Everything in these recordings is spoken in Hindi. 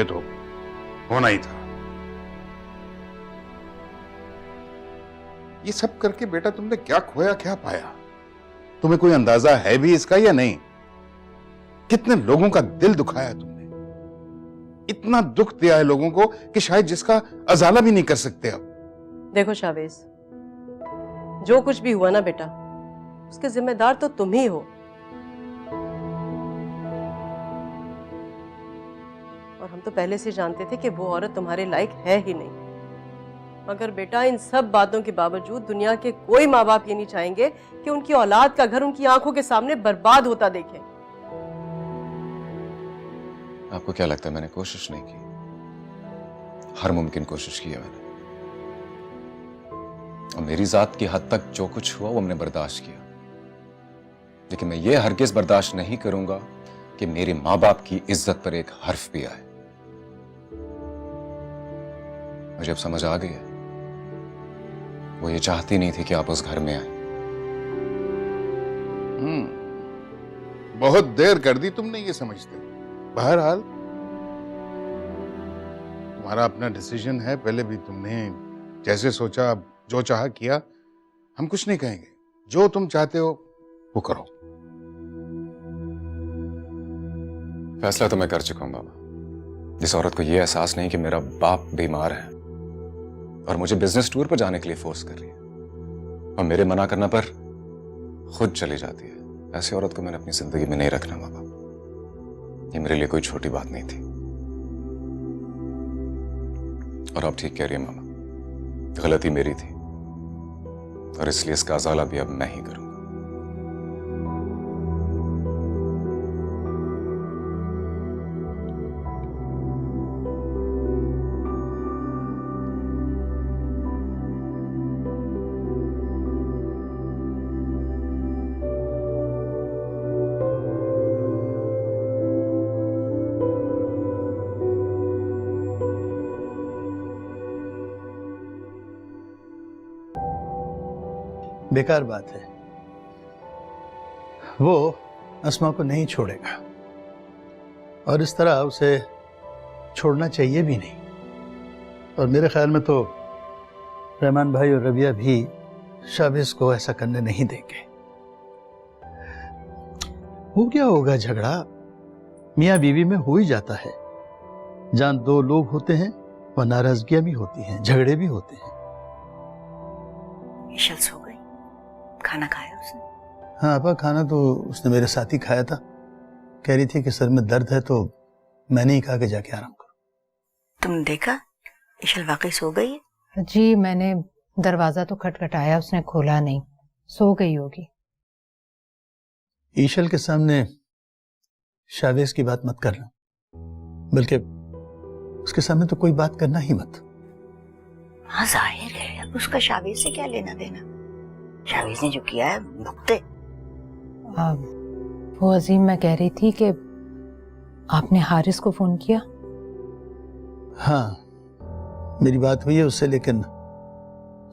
ये तो होना ही था। ये सब करके बेटा तुमने क्या खोया क्या पाया? तुम्हें कोई अंदाजा है भी इसका या नहीं? कितने लोगों का दिल दुखाया तुमने, इतना दुख दिया है लोगों को कि शायद जिसका अजाला भी नहीं कर सकते अब। देखो शावेज, जो कुछ भी हुआ ना बेटा, उसके जिम्मेदार तो तुम ही हो। और हम तो पहले से जानते थे कि वो औरत तुम्हारे लायक है ही नहीं। मगर बेटा, इन सब बातों के बावजूद दुनिया के कोई माँ बाप ये नहीं चाहेंगे कि उनकी औलाद का घर उनकी आंखों के सामने बर्बाद होता देखें। आपको क्या लगता है मैंने कोशिश नहीं की? हर मुमकिन कोशिश की है मैंने, और मेरी जात की हद तक जो कुछ हुआ वो हमने बर्दाश्त किया। लेकिन मैं ये हरगिज बर्दाश्त नहीं करूंगा कि मेरे माँ बाप की इज्जत पर एक हर्फ भी आए। मुझे अब समझ आ गई है, वो ये चाहती नहीं थी कि आप उस घर में आए। बहुत देर कर दी तुमने ये समझते। बहरहाल तुम्हारा अपना डिसीजन है, पहले भी तुमने जैसे सोचा जो चाहा किया। हम कुछ नहीं कहेंगे, जो तुम चाहते हो वो करो। फैसला तो मैं कर चुका हूं बाबा। जिस औरत को यह एहसास नहीं कि मेरा बाप बीमार है और मुझे बिजनेस टूर पर जाने के लिए फोर्स कर रही है और मेरे मना करने पर खुद चली जाती है, ऐसी औरत को मैंने अपनी जिंदगी में नहीं रखना बाबा। ये मेरे लिए कोई छोटी बात नहीं थी। और आप ठीक कह रही है मामा, गलती मेरी थी और इसलिए इसका अजाला भी अब मैं ही करूंगा। बेकार बात है, वो अस्मा को नहीं छोड़ेगा और इस तरह उसे छोड़ना चाहिए भी नहीं। और मेरे ख्याल में तो रहमान भाई और रबिया भी शाबिज को ऐसा करने नहीं देंगे। वो क्या होगा, झगड़ा मियाँ बीवी में हो ही जाता है। जहां दो लोग होते हैं वह नाराजगियां भी होती हैं, झगड़े भी होते हैं। ईशल सो गई? खाना खाया उसने? हाँ आपा, खाना तो उसने मेरे साथ ही खाया था। कह रही थी कि सर में दर्द है तो मैंने ही कहा कि जाके आराम करो। तुमने देखा ईशल वाकई सो गई है? जी मैंने दरवाजा तो खटखटाया, उसने खोला नहीं, सो गई होगी। ईशल के सामने शावेज की बात मत करना, बल्कि उसके सामने तो कोई बात करना ही मत। हाँ जाहिर है, अब उसका शावेज से क्या लेना देना। शावेज ने जो किया है भुगते। वो अजीम, मैं कह रही थी कि आपने हारिस को फोन किया? हाँ मेरी बात हुई है उससे, लेकिन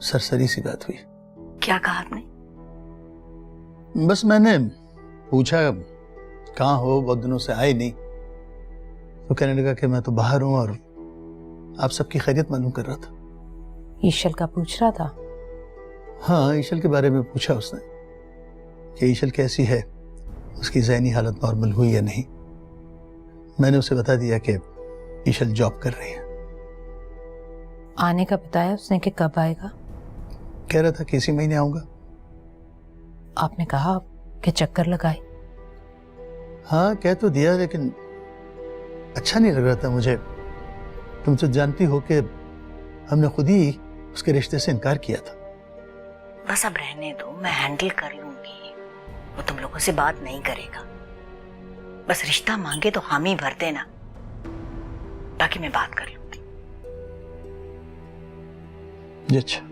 सरसरी सी बात हुई। क्या कहा आपने? बस मैंने पूछा कहाँ हो, बहुत दिनों से आए नहीं। तो कहने लगा कि मैं तो बाहर हूं और आप सबकी खैरियत मालूम कर रहा था। ईशल का पूछ रहा था? हाँ ईशल के बारे में पूछा उसने कि ईशल कैसी है, उसकी ज़हनी हालत नॉर्मल हुई या नहीं। मैंने उसे बता दिया कि ईशल जॉब कर रही है। आने का बताया उसने कि कब आएगा? कह रहा था कि इसी महीने आऊंगा। आपने कहा कि चक्कर लगाए? हाँ कह तो दिया, लेकिन अच्छा नहीं लग रहा था मुझे। तुम तो जानती हो कि हमने खुद ही उसके रिश्ते से इनकार किया था। बस अब रहने दो, मैं हैंडल कर लूंगी। वो तुम लोगों से बात नहीं करेगा। बस रिश्ता मांगे तो हामी भर देना, बाकी मैं बात कर लूंगी। जी अच्छा।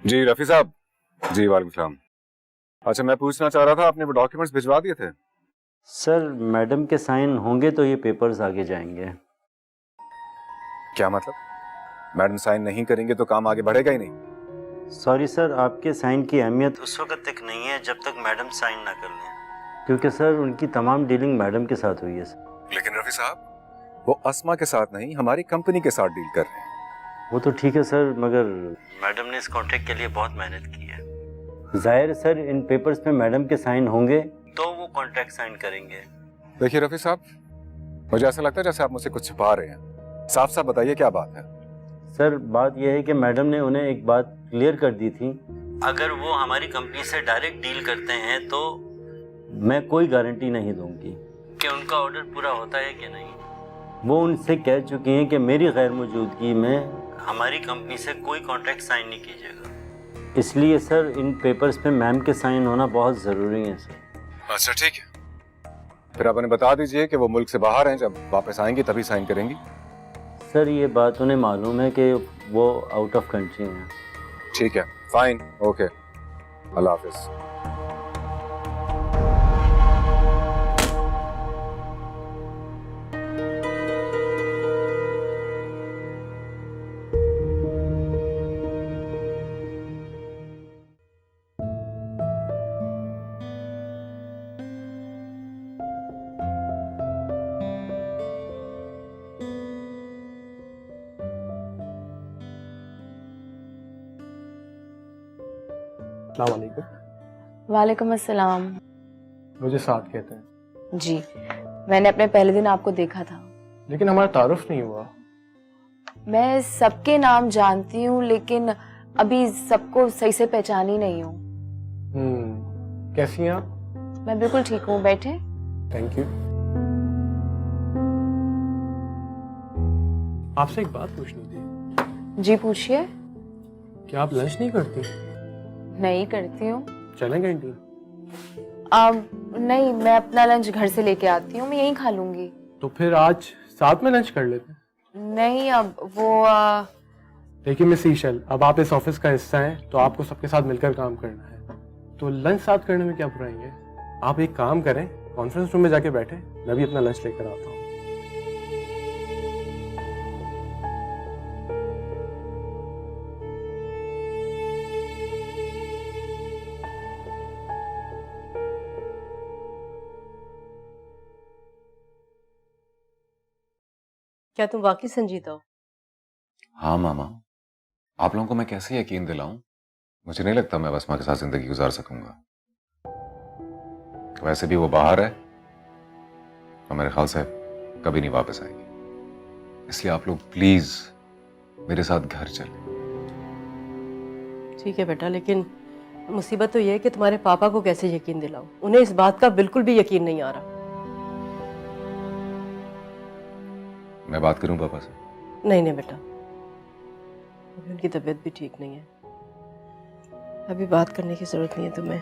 जी रफी साहब। जी वालेकुम सलाम। अच्छा मैं पूछना चाह रहा था, आपने वो डॉक्यूमेंट्स भिजवा दिए थे? सर मैडम के साइन होंगे तो ये पेपर्स आगे जाएंगे। क्या मतलब? मैडम साइन नहीं करेंगे तो काम आगे बढ़ेगा ही नहीं? सॉरी सर, आपके साइन की अहमियत उस वक्त तक नहीं है जब तक मैडम साइन ना कर लें, क्योंकि सर उनकी तमाम डीलिंग मैडम के साथ हुई है सर। लेकिन रफी साहब, वो अस्मा के साथ नहीं हमारी कंपनी के साथ डील कर रहे हैं। वो तो ठीक है सर, मगर मैडम ने इस कॉन्ट्रैक्ट के लिए बहुत मेहनत की है। जाहिर है सर, इन पेपर्स पे मैडम के साइन होंगे तो वो कॉन्ट्रैक्ट साइन करेंगे। देखिए रफी साहब, मुझे ऐसा लगता है जैसे आप मुझसे कुछ छिपा रहे हैं। साफ साफ बताइए क्या बात है। सर बात यह है कि मैडम ने उन्हें एक बात क्लियर कर दी थी, अगर वो हमारी कंपनी से डायरेक्ट डील करते हैं तो मैं कोई गारंटी नहीं दूंगी कि उनका ऑर्डर पूरा होता है कि नहीं। वो उनसे कह चुकी हैं कि मेरी गैर मौजूदगी में हमारी कंपनी से कोई कॉन्ट्रैक्ट साइन नहीं कीजिएगा। इसलिए सर इन पेपर्स पे मैम के साइन होना बहुत ज़रूरी है सर। अच्छा ठीक है, फिर आप उन्हें बता दीजिए कि वो मुल्क से बाहर हैं, जब वापस आएंगी तभी साइन करेंगी। सर ये बात उन्हें मालूम है कि वो आउट ऑफ कंट्री हैं। ठीक है, फाइन, ओके, अल्लाह हाफिज। अस्सलाम वालेकुम। वालेकुम अस्सलाम। मुझे साथ कहते हैं। जी, मैंने अपने पहले दिन आपको देखा था। लेकिन हमारा तारुफ नहीं हुआ। मैं सबके नाम जानती हूँ लेकिन अभी सबको सही से पहचानी नहीं हूँ। कैसी हैं आप? मैं बिल्कुल ठीक हूँ, बैठे। Thank you. आपसे एक बात पूछनी थी। जी पूछिए। क्या आप लंच नहीं करती? नहीं करती हूँ। चलें कैंटीन? अब नहीं, मैं अपना लंच घर से लेके आती हूँ, मैं यहीं खा लूंगी। तो फिर आज साथ में लंच कर लेते हैं। नहीं, अब वो देखिए मिस ईशल, अब आप इस ऑफिस का हिस्सा हैं तो आपको सबके साथ मिलकर काम करना है, तो लंच साथ करने में क्या बुराई है। आप एक काम करें, कॉन्फ्रेंस रूम में जाके बैठे, मैं भी अपना लंच लेकर आता हूँ। क्या तुम वाकई संजीदा हो? हाँ मामा, आप लोगों को मैं कैसे यकीन दिलाऊं? मुझे नहीं लगता मैं बसमा के साथ जिंदगी गुजार सकूंगा। वैसे भी वो बाहर है और मेरे ख्याल से कभी नहीं वापस आएगी, इसलिए आप लोग प्लीज मेरे साथ घर चलें। ठीक है बेटा, लेकिन मुसीबत तो ये है कि तुम्हारे पापा को कैसे यकीन दिलाऊं? उन्हें इस बात का बिल्कुल भी यकीन नहीं आ रहा। मैं बात करूं पापा से? नहीं नहीं बेटा, अभी उनकी तबीयत भी ठीक नहीं है, अभी बात करने की जरूरत नहीं है तुम्हें।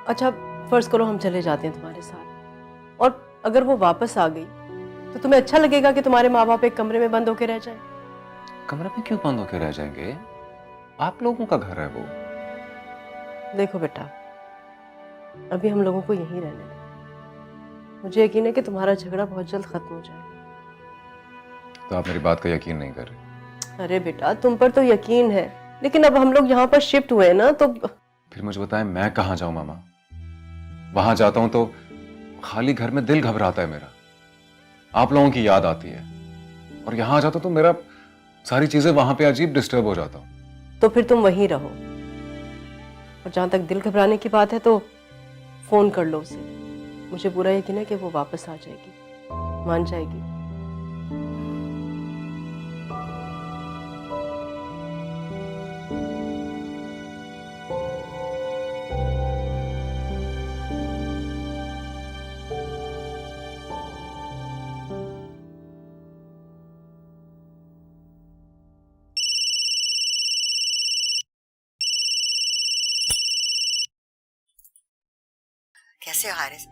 अच्छा फर्ज करो हम चले जाते हैं तुम्हारे साथ, और अगर वो वापस आ गई तो तुम्हें अच्छा लगेगा कि तुम्हारे माँ बाप एक कमरे में बंद होकर रह जाए? कमरे में क्यों बंद होकर रह जाएंगे? आप लोगों का घर है वो। देखो बेटा, अभी हम लोगों को यहीं रहने दो। मुझे यकीन है कि तुम्हारा झगड़ा बहुत जल्द खत्म हो जाएगा। तो आप मेरी बात का यकीन नहीं कर रहे? अरे बेटा, तुम पर तो यकीन है, लेकिन अब हम लोग यहाँ पर शिफ्ट हुए ना, तो फिर मुझे बताएं मैं कहाँ जाऊं मामा? वहां जाता हूं तो खाली घर में दिल घबराता है मेरा, आप लोगों की याद आती है, और यहां आ जाता तो मेरा सारी चीजें वहां पे अजीब डिस्टर्ब हो जाता हूं। तो फिर तुम वहीं रहो, और जहां तक दिल घबराने की बात है तो फोन कर लो उसे। मुझे पूरा यकीन है कि वो वापस आ जाएगी, मान जाएगी। कैसे हो हारिस?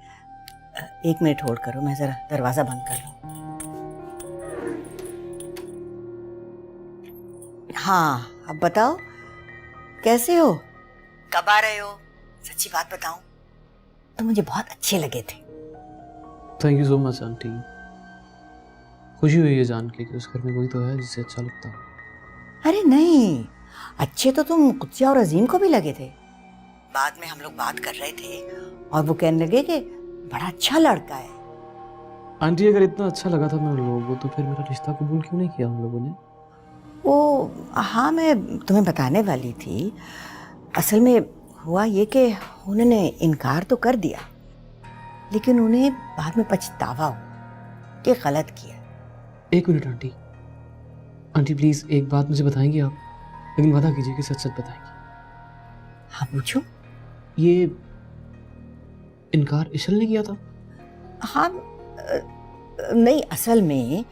एक मिनट होल्ड करो, मैं जरा दरवाजा बंद कर लूं। हाँ अब बताओ, कैसे हो? कब आ रहे हो? सच्ची बात बताऊं, तो मुझे बहुत अच्छे लगे थे। Thank you so much aunty. खुशी हुई है जान के कि उस घर में कोई तो है जिसे अच्छा लगता है। अरे नहीं, अच्छे तो तुम कुत्सिया और अजीम को भी लगे थे। बाद में हम लोग बात कर रहे थे और वो कहने लगे कि बड़ा अच्छा लड़का है। आंटी अगर इतना अच्छा लगा था मैं उन लोगों को तो फिर मेरा रिश्ता कबूल क्यों नहीं किया उन लोगों ने? वो हाँ, मैं तुम्हें बताने वाली थी। असल में हुआ ये कि उन्होंने इनकार तो कर दिया, लेकिन उन्हें बाद में पछतावा हुआ कि गलत किया। एक मिनट आंटी, आंटी प्लीज एक बात मुझे बताएंगी आप, लेकिन वादा कीजिए कि सच सच बताएंगी। हाँ पूछो। ये इनकार इशल ने किया था? हाँ नहीं, असल में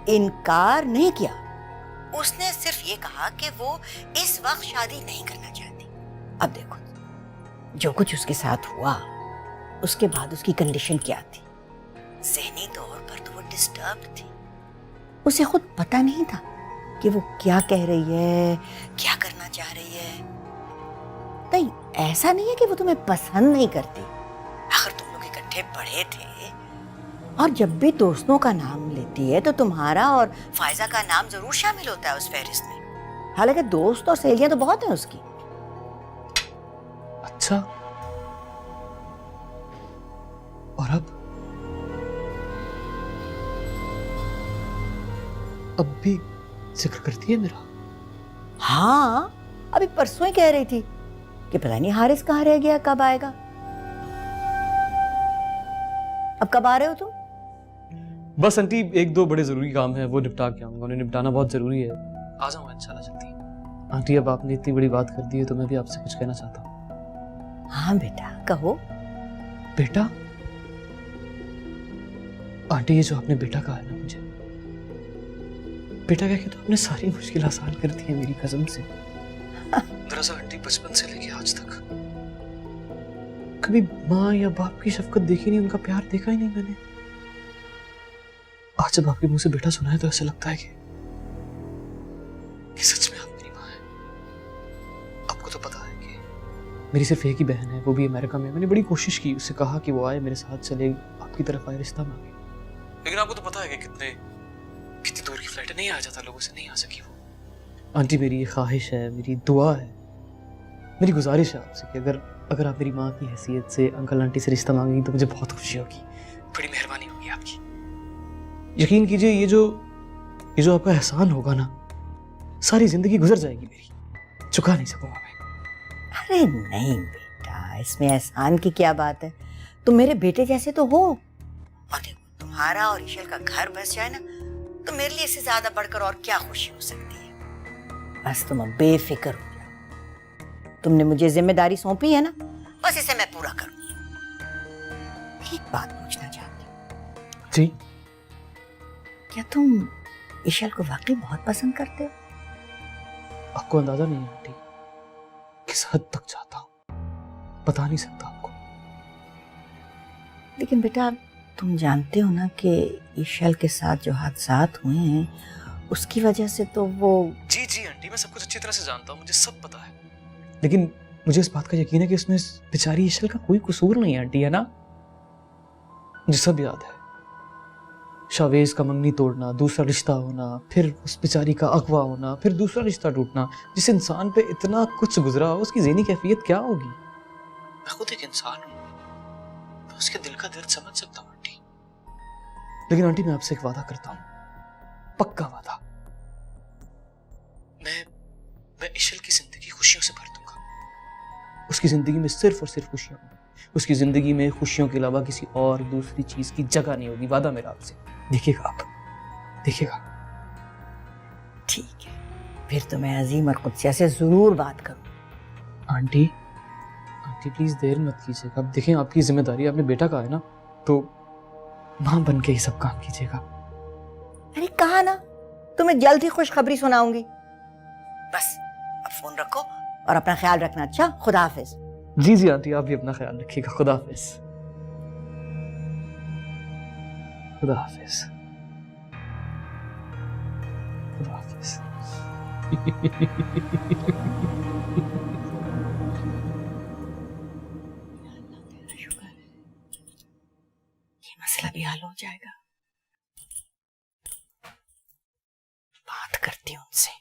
इनकार नहीं किया। उसने सिर्फ ये कहा कि वो इस वक्त शादी नहीं करना चाहती। अब देखो जो कुछ उसके साथ हुआ उसके बाद उसकी कंडीशन क्या थी। ज़हनी तौर पर तो वो डिस्टर्ब थी। उसे खुद पता नहीं था कि वो क्या कह रही है, क्या करना चाह रही है। नहीं, ऐसा नहीं है कि वो तुम्हें पसंद नहीं करती। अगर तुम लोग इकट्ठे पढ़े थे और जब भी दोस्तों का नाम लेती है तो तुम्हारा और फायजा का नाम जरूर शामिल होता है उस फहरिस्त में। हालांकि दोस्त और सहेलियां तो बहुत हैं उसकी। अच्छा, और अब भी जिक्र करती है मेरा? हाँ, अभी परसों ही कह रही थी कि पता नहीं हारिस कहाँ रह गया, कब आएगा। अब कब आ रहे हो तुम? बस आंटी एक दो बड़े जरूरी काम है, वो निपटा के आऊंगा। उन्हें निपटाना बहुत जरूरी है। आ जाऊंगा इंशाल्लाह जल्दी। आंटी अब आपने इतनी बड़ी बात कर दी है तो मैं भी आपसे कुछ कहना चाहता हूँ। हाँ बेटा कहो। बेटा? आंटी ये जो आपने बेटा कहा है ना मुझे, बेटा कह के तो आपने सारी मुश्किल आसान कर दी है मेरी कसम से। दरअसल आंटी बचपन से लेके आज तक कभी माँ या बाप की शफकत देखी नहीं, उनका प्यार देखा ही नहीं मैंने। आज जब आपके मुंह से बेटा सुना है तो ऐसा लगता है कि सच में आप मेरी माँ है। आपको तो पता है कि मेरी सिर्फ एक ही बहन है, वो भी अमेरिका में। मैंने बड़ी कोशिश की, उससे कहा कि वो आए मेरे साथ चले, आपकी तरफ आए, रिश्ता मांगे, लेकिन आपको तो पता है कि कितनी दूर की फ्लाइट है, नहीं आ जाता, लोगों से नहीं आ सकी वो। आंटी मेरी ये ख्वाहिश है, मेरी दुआ है, मेरी गुजारिश है आपसे कि अगर आप मेरी माँ की हैसियत से अंकल आंटी से रिश्ता मांगेंगी तो मुझे बहुत खुशी होगी, बड़ी मेहरबानी होगी आपकी। यकीन कीजिए ये जो आपका एहसान होगा ना, सारी जिंदगी गुजर जाएगी मेरी, चुका नहीं सकूंगा मैं। अरे नहीं बेटा, इसमें एहसान की क्या बात है। तुम मेरे बेटे जैसे तो हो। और देखो तुम्हारा और ईशल का घर बस जाए ना तो मेरे लिए इससे ज्यादा बढ़कर और क्या खुशी हो सकती है। बस तुम अब बेफिक्र हो जाओ। तुमने मुझे जिम्मेदारी सौंपी है ना, बस इसे मैं पूरा करूंगी। एक बात पूछना चाहती हूँ। जी? क्या तुम ईशल को वाकई बहुत पसंद करते हो? आपको अंदाजा नहीं है आंटी किस हद तक चाहता हूँ, बता नहीं सकता आपको। लेकिन बेटा तुम जानते हो ना कि ईशल के साथ जो हादसात हुए हैं उसकी वजह से तो वो। जी जी आंटी, मैं सब कुछ अच्छी तरह से जानता हूँ, मुझे सब पता है, लेकिन मुझे इस बात का यकीन है कि उसमें बेचारी ईशल का कोई कसूर नहीं है आंटी, है ना? मुझे सब याद है, शावेज का मंगनी तोड़ना, दूसरा रिश्ता होना, फिर उस बेचारी का अगवा होना, फिर दूसरा रिश्ता टूटना। जिस इंसान पे इतना कुछ गुजरा हो उसकी ज़हनी कैफियत क्या होगी? मैं खुद एक इंसान हूँ, मैं उसके दिल का दर्द समझ सकता हूँ आंटी। लेकिन आंटी मैं आपसे एक वादा करता हूँ, पक्का वादा, मैं ईशल की जिंदगी खुशियों से भर दूंगा। उसकी जिंदगी में सिर्फ और सिर्फ खुशियां होंगी। उसकी जिंदगी में खुशियों के अलावा किसी और दूसरी चीज की जगह नहीं होगी, वादा मेरा आपसे। देखिएगा आप, देखिएगा। ठीक है, फिर तो मैं अजीम और कुत्सिया से जरूर बात करूँ। आंटी प्लीज देर मत कीजिएगा। अब देखें आपकी जिम्मेदारी, आपने बेटा कहा है ना, तो मां बन के ही सब काम कीजिएगा। अरे कहा ना तुम्हें जल्द ही खुशखबरी सुनाऊंगी। बस अब फोन रखो और अपना ख्याल रखना। अच्छा, खुदा हाफिज। जी जी आंटी, आप भी अपना ख्याल रखिएगा। खुदा हाफिज। खुदा हाफिज। खुदा हाफिज। शुक्र करती हूँ उनसे।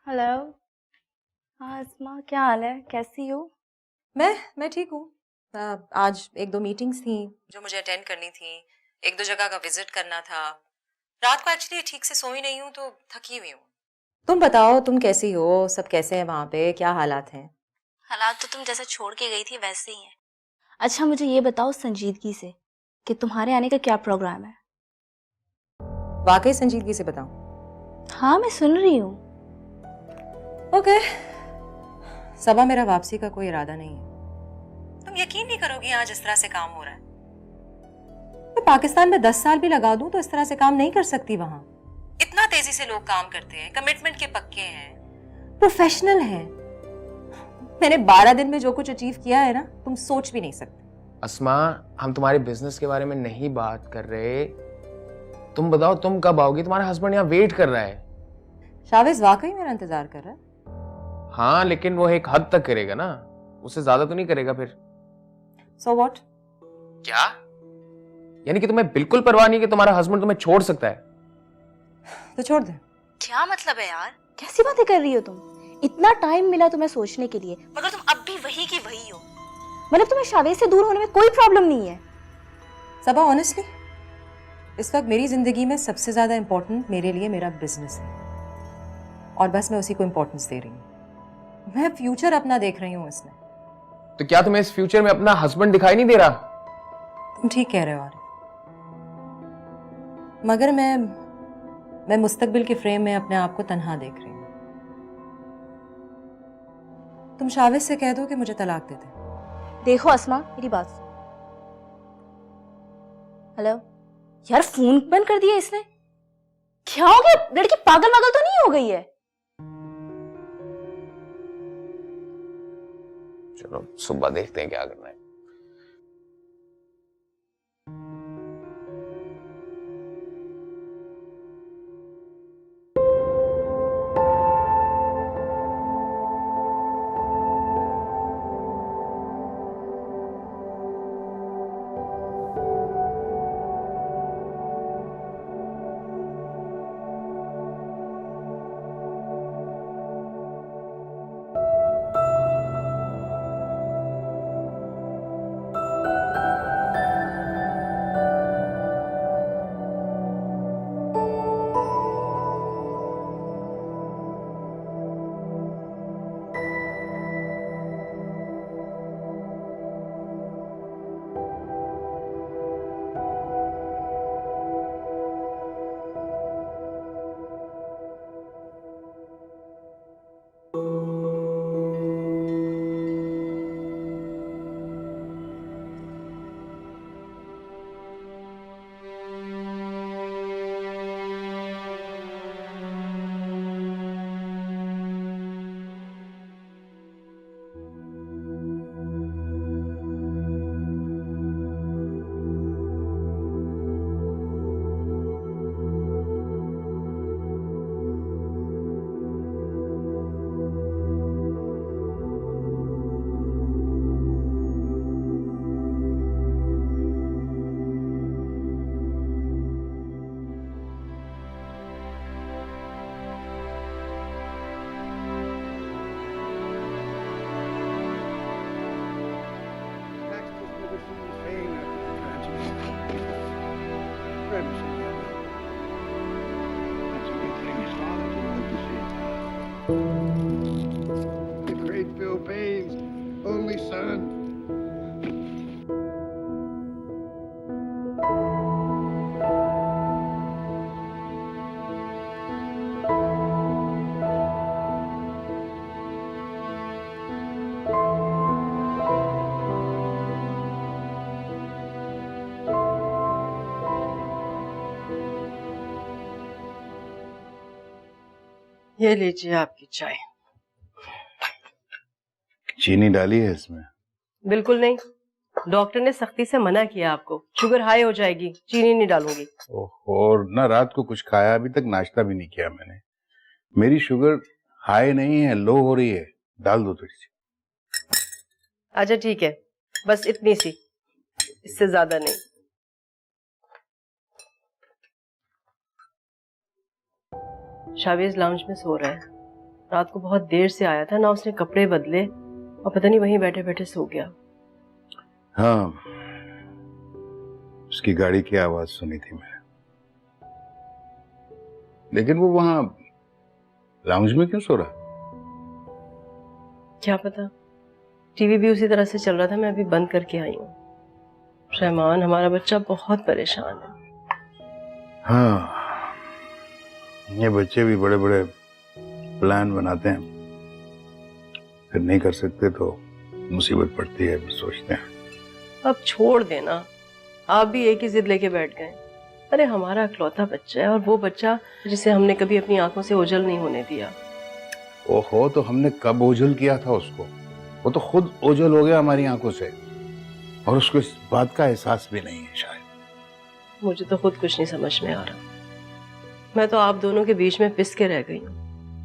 हेलो। हाँ अस्मा, क्या हाल है, कैसी हो? मैं ठीक हूँ। आज एक दो मीटिंग्स थी जो मुझे अटेंड करनी थी, एक दो जगह का विजिट करना था। रात को एक्चुअली ठीक से सोई नहीं हूँ तो थकी हुई हूँ। तुम बताओ, तुम कैसी हो? सब कैसे हैं वहाँ पे? क्या हालात हैं? हालात तो तुम जैसा छोड़ के गई थी वैसे ही हैं। अच्छा मुझे ये बताओ संजीदगी से कि तुम्हारे आने का क्या प्रोग्राम है? वाकई संजीदगी से बताओ। हाँ मैं सुन रही हूँ। ओके, सबा मेरा वापसी का कोई इरादा नहीं है। तुम यकीन नहीं करोगी यहाँ जिस तरह से काम हो रहा है। मैं पाकिस्तान में 10 साल भी लगा दूं तो इस तरह से काम नहीं कर सकती वहां। इतना तेजी से लोग काम करते हैं, कमिटमेंट के पक्के हैं, प्रोफेशनल हैं। मैंने 12 दिन में जो कुछ अचीव किया है ना, तुम सोच भी नहीं सकते। अस्मा, हम तुम्हारे बिजनेस के बारे में नहीं बात कर रहे। तुम बताओ तुम कब आओगी? तुम्हारा हस्बैंड यहाँ वेट कर रहा है। शावेज वाकई मेरा इंतजार कर रहा है। हाँ लेकिन वो एक हद तक करेगा ना, उससे ज्यादा तो नहीं करेगा फिर। So what? क्या? यानी कि तुम्हें बिल्कुल परवाह नहीं कि तुम्हारा हस्बैंड तुम्हें छोड़ सकता है? तो छोड़ दे। क्या मतलब है यार, कैसी बातें कर रही हो तुम? इतना टाइम मिला तुम्हें सोचने के लिए, मगर तुम अब भी वही की वही हो। मतलब तुम्हें शावेज से दूर होने में कोई प्रॉब्लम नहीं है? सबा ऑनेस्टली इस वक्त मेरी जिंदगी में सबसे ज्यादा इंपॉर्टेंट मेरे लिए मेरा बिजनेस है, और बस मैं उसी को इंपॉर्टेंस दे रही हूँ। मैं फ्यूचर अपना देख रही हूँ इसमें। तो क्या तुम्हें इस फ्यूचर में अपना हस्बैंड दिखाई नहीं दे रहा? तुम ठीक कह रहे हो आरिफ, मगर मैं मुस्तकबिल के फ्रेम में अपने आप को तन्हा देख रही हूँ। तुम शावेज से कह दो कि मुझे तलाक दे दे। देखो अस्मा मेरी बात सुनो। हेलो यार, फोन बंद कर दिया इसने। क्या हो गया? लड़की पागल वागल तो नहीं हो गई है? चलो सुबह देखते हैं क्या करना है। The great Bill Baines, only son. ये लीजिए आपकी चाय। चीनी डाली है इसमें? बिल्कुल नहीं, डॉक्टर ने सख्ती से मना किया आपको, शुगर हाई हो जाएगी, चीनी नहीं डालूंगी। और ना रात को कुछ खाया, अभी तक नाश्ता भी नहीं किया मैंने। मेरी शुगर हाई नहीं है, लो हो रही है, डाल दो थोड़ी सी। अच्छा ठीक है, बस इतनी सी, इससे ज्यादा नहीं। शावेज लाउंज में सो रहा है। रात को बहुत देर से आया था ना, उसने कपड़े बदले और पता नहीं वहीं बैठे बैठे सो गया। हाँ, उसकी गाड़ी की आवाज सुनी थी मैंने, लेकिन वो वहां लाउंज में क्यों सो रहा? क्या पता, टीवी भी उसी तरह से चल रहा था, मैं अभी बंद करके आई हूँ। रहमान, हमारा बच्चा बहुत परेशान है। हाँ, ये बच्चे भी बड़े बड़े प्लान बनाते हैं, फिर नहीं कर सकते तो मुसीबत पड़ती है, फिर सोचते हैं। अब छोड़ देना, आप भी एक ही जिद लेके बैठ गए। अरे हमारा इकलौता बच्चा है, और वो बच्चा जिसे हमने कभी अपनी आंखों से ओझल नहीं होने दिया। ओहो, तो हमने कब ओझल किया था उसको? वो तो खुद ओझल हो गया हमारी आंखों से, और उसको इस बात का एहसास भी नहीं है शायद। मुझे तो खुद कुछ नहीं समझ में आ रहा। मैं तो आप दोनों के बीच में पिस के रह गई हूँ।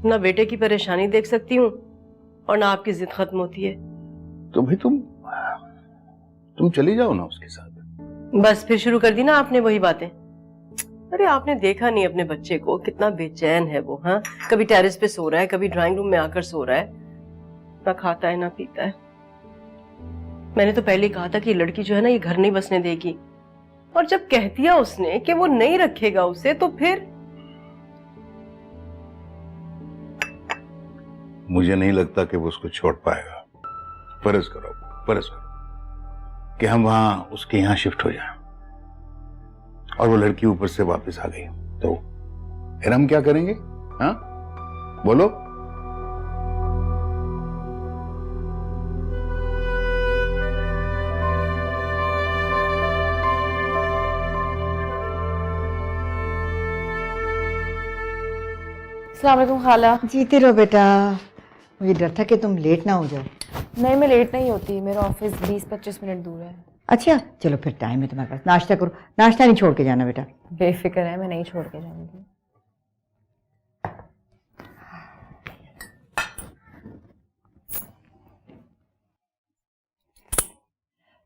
ना बेटे की परेशानी देख सकती हूँ और ना आपकी जिद खत्म होती है। तो भाई तुम चली जाओ ना उसके साथ। बस फिर शुरू कर दी ना आपने वही बातें। अरे आपने देखा नहीं अपने बच्चे को, कितना बेचैन है वो। हाँ, कभी टेरेस पे सो रहा है, कभी ड्राइंग रूम में आकर सो रहा है, ना खाता है ना पीता है। मैंने तो पहले ही कहा था कि लड़की जो है ना, ये घर नहीं बसने देगी, और जब कह दिया उसने कि वो नहीं रखेगा उसे, तो फिर मुझे नहीं लगता कि वो उसको छोड़ पाएगा। फर्ज करो कि हम वहां उसके यहां शिफ्ट हो जाएं, और वो लड़की ऊपर से वापस आ गई तो फिर हम क्या करेंगे? हाँ, बोलो। अस्सलाम वालेकुम खाला। जीते रहो बेटा। मुझे डर था कि तुम लेट ना हो जाओ। नहीं, मैं लेट नहीं होती, मेरा ऑफिस 20-25 मिनट दूर है। अच्छा चलो, फिर टाइम है तुम्हारे पास, नाश्ता करो। नाश्ता नहीं छोड़ के जाना बेटा। बेफिक्र है, मैं नहीं छोड़ के जाऊंगी।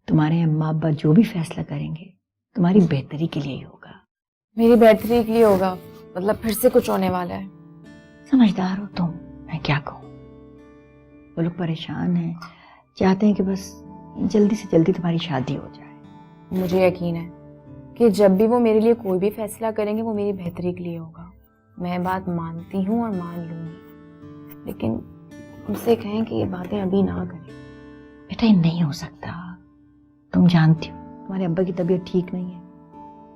तुम्हारे अम्मा अब्बा जो भी फैसला करेंगे तुम्हारी बेहतरी के लिए ही होगा। मेरी बेहतरी के लिए होगा? मतलब फिर से कुछ होने वाला है? समझदार हो तुम, मैं क्या कहूँ। वो लोग परेशान हैं, चाहते हैं कि बस जल्दी से जल्दी तुम्हारी शादी हो जाए। मुझे यकीन है कि जब भी वो मेरे लिए कोई भी फैसला करेंगे वो मेरी बेहतरी के लिए होगा। मैं बात मानती हूँ और मान लूंगी, लेकिन उनसे कहें कि ये बातें अभी ना करें। बेटा, ये नहीं हो सकता। तुम जानती हो तुम्हारे अब्बा की तबीयत ठीक नहीं है।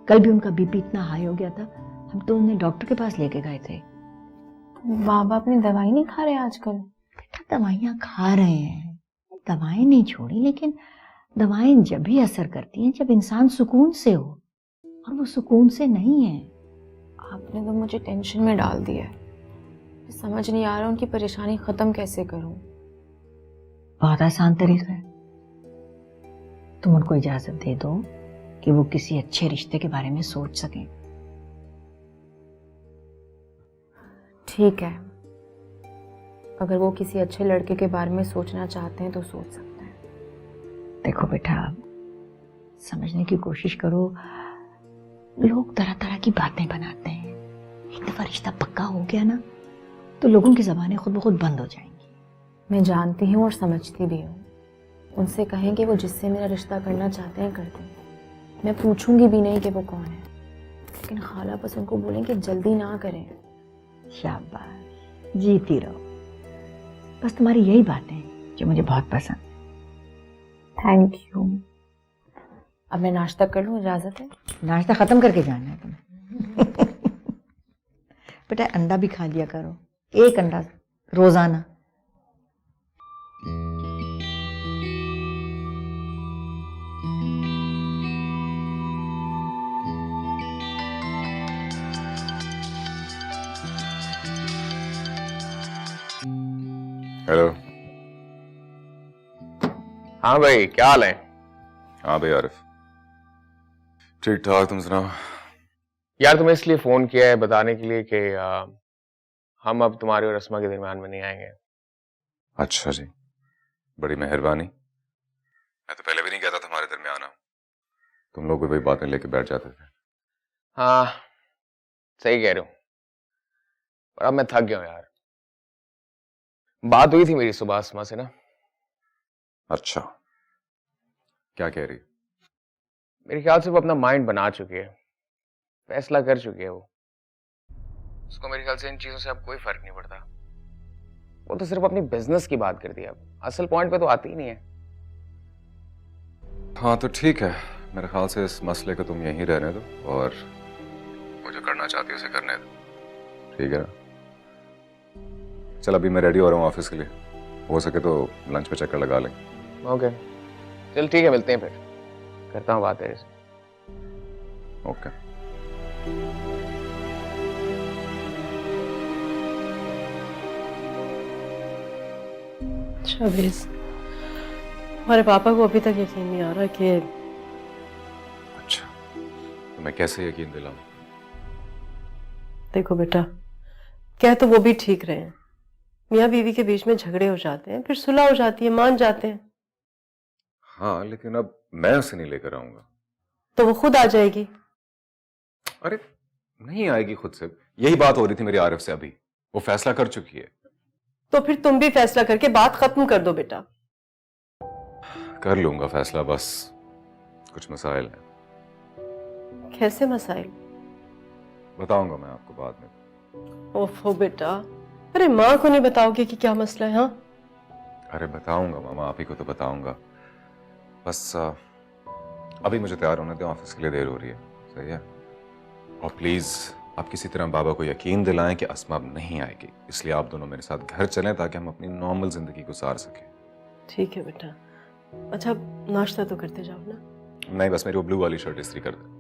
कल भी उनका बीपी इतना हाई हो गया था, हम तो उन्हें डॉक्टर के पास लेके गए थे। बाबा अपनी दवाई नहीं खा रहे आजकल? बेटा, दवाइयाँ खा रहे हैं, दवाएं नहीं छोड़ी, लेकिन दवाएं जब भी असर करती हैं जब इंसान सुकून से हो, और वो सुकून से नहीं है। आपने तो मुझे टेंशन में डाल दिया है। समझ नहीं आ रहा उनकी परेशानी खत्म कैसे करूं। बहुत आसान तरीका है, तुम उनको इजाजत दे दो कि वो किसी अच्छे रिश्ते के बारे में सोच सकें। ठीक है, अगर वो किसी अच्छे लड़के के बारे में सोचना चाहते हैं तो सोच सकते हैं। देखो बेटा, समझने की कोशिश करो। लोग तरह तरह की बातें बनाते हैं। एक दफा रिश्ता पक्का हो गया ना, तो लोगों की जबानें खुद ब खुद बंद हो जाएंगी। मैं जानती हूँ और समझती भी हूँ। उनसे कहें कि वो जिससे मेरा रिश्ता करना चाहते हैं कर दें। मैं पूछूंगी भी नहीं कि वो कौन है, लेकिन खाला बस उनको बोलें कि जल्दी ना करें। शाबाश, जीती रहो। बस तुम्हारी यही बातें जो मुझे बहुत पसंद है। Thank you. अब मैं नाश्ता कर लूँ, इजाजत है? नाश्ता खत्म करके जाना है तुम्हें। बेटा, अंडा भी खा लिया करो, एक अंडा रोजाना। हेलो। हाँ भाई, क्या हाल है? हाँ भाई आरिफ, ठीक ठाक, तुम सुनाओ। यार तुम्हें इसलिए फोन किया है बताने के लिए कि हम अब तुम्हारे और अस्मा के दरमियान में नहीं आएंगे। अच्छा जी, बड़ी मेहरबानी। मैं तो पहले भी नहीं कहता था हमारे दरमियान आओ, तुम लोग भी वही बातें लेके बैठ जाते थे। हाँ सही कह रहे हो, पर अब मैं थक गया हूं यार। बात हुई थी मेरी सुबह अस्मा से ना। अच्छा, क्या कह रही? मेरे ख्याल से वो अपना माइंड बना चुकी है, फैसला कर चुकी है वो। उसको मेरे ख्याल से इन चीजों से अब कोई फर्क नहीं पड़ता। वो तो सिर्फ अपनी बिजनेस की बात करती है, अब असल पॉइंट पे तो आती ही नहीं है। हाँ तो ठीक है, मेरे ख्याल से इस मसले को तुम यहीं रहने दो और मुझे करना चाहती हो उसे करने दो, ठीक है ना? चल अभी मैं रेडी हो रहा हूँ ऑफिस के लिए, हो सके तो लंच पे चक्कर लगा लें। ओके चल ठीक है, मिलते हैं फिर, करता हूँ बात तेरे से। ओके। शाबेज, हमारे पापा को अभी तक यकीन नहीं आ रहा कि। अच्छा, तो मैं कैसे यकीन दिलाऊं? देखो बेटा, क्या तो वो भी ठीक रहे हैं, मियाँ बीवी के बीच में झगड़े हो जाते हैं, फिर सुलह हो जाती है, मान जाते हैं। हाँ लेकिन अब मैं उसे नहीं लेकर आऊंगा। तो वो खुद आ जाएगी। अरे नहीं आएगी खुद से, यही बात हो रही थी मेरी आरिफ से अभी, वो फैसला कर चुकी है। तो फिर तुम भी फैसला करके बात खत्म कर दो बेटा। कर लूंगा फैसला, बस कुछ मसाइल हैं। कैसे मसाइल? बताऊंगा मैं आपको बाद में। ओफो बेटा, अरे माँ को नहीं बताओगे कि क्या मसला है? हाँ अरे बताऊंगा मामा, आप ही को तो बताऊंगा, बस अभी मुझे तैयार होने दें, ऑफिस के लिए देर हो रही है। सही है? और प्लीज आप किसी तरह बाबा को यकीन दिलाएं कि अस्मा अब नहीं आएगी, इसलिए आप दोनों मेरे साथ घर चलें ताकि हम अपनी नॉर्मल जिंदगी गुजार सकें। ठीक है बेटा। अच्छा नाश्ता तो करते जाओ ना। नहीं बस मेरी वो ब्लू वाली शर्ट इस्त्री कर दे।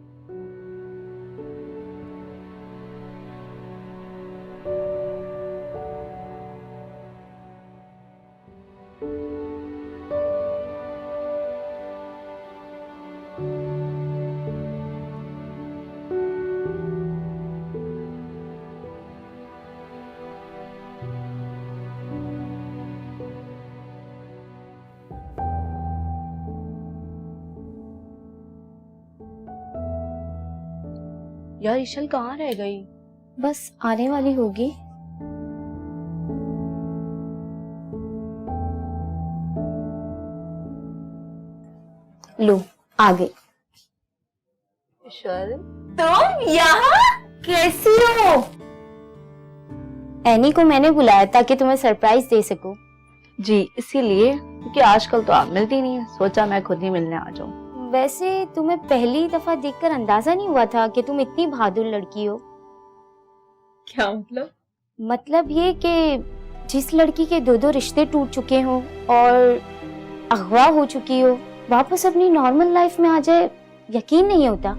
यार इशल कहाँ रह गई? बस आने वाली होगी। लो आ गई। इशल, तुम यहाँ कैसी हो? एनी को मैंने बुलाया ताकि तुम्हें सरप्राइज दे सकूं। जी इसीलिए, क्योंकि आजकल तो आप मिलती नहीं है, सोचा मैं खुद ही मिलने आ जाऊं। वैसे तुम्हें पहली दफा देखकर अंदाजा नहीं हुआ था कि तुम इतनी बहादुर लड़की हो। क्या मतलब? मतलब ये कि जिस लड़की के दो दो रिश्ते टूट चुके हों और अगवा हो चुकी हो, वापस अपनी नॉर्मल लाइफ में आ जाए, यकीन नहीं होता।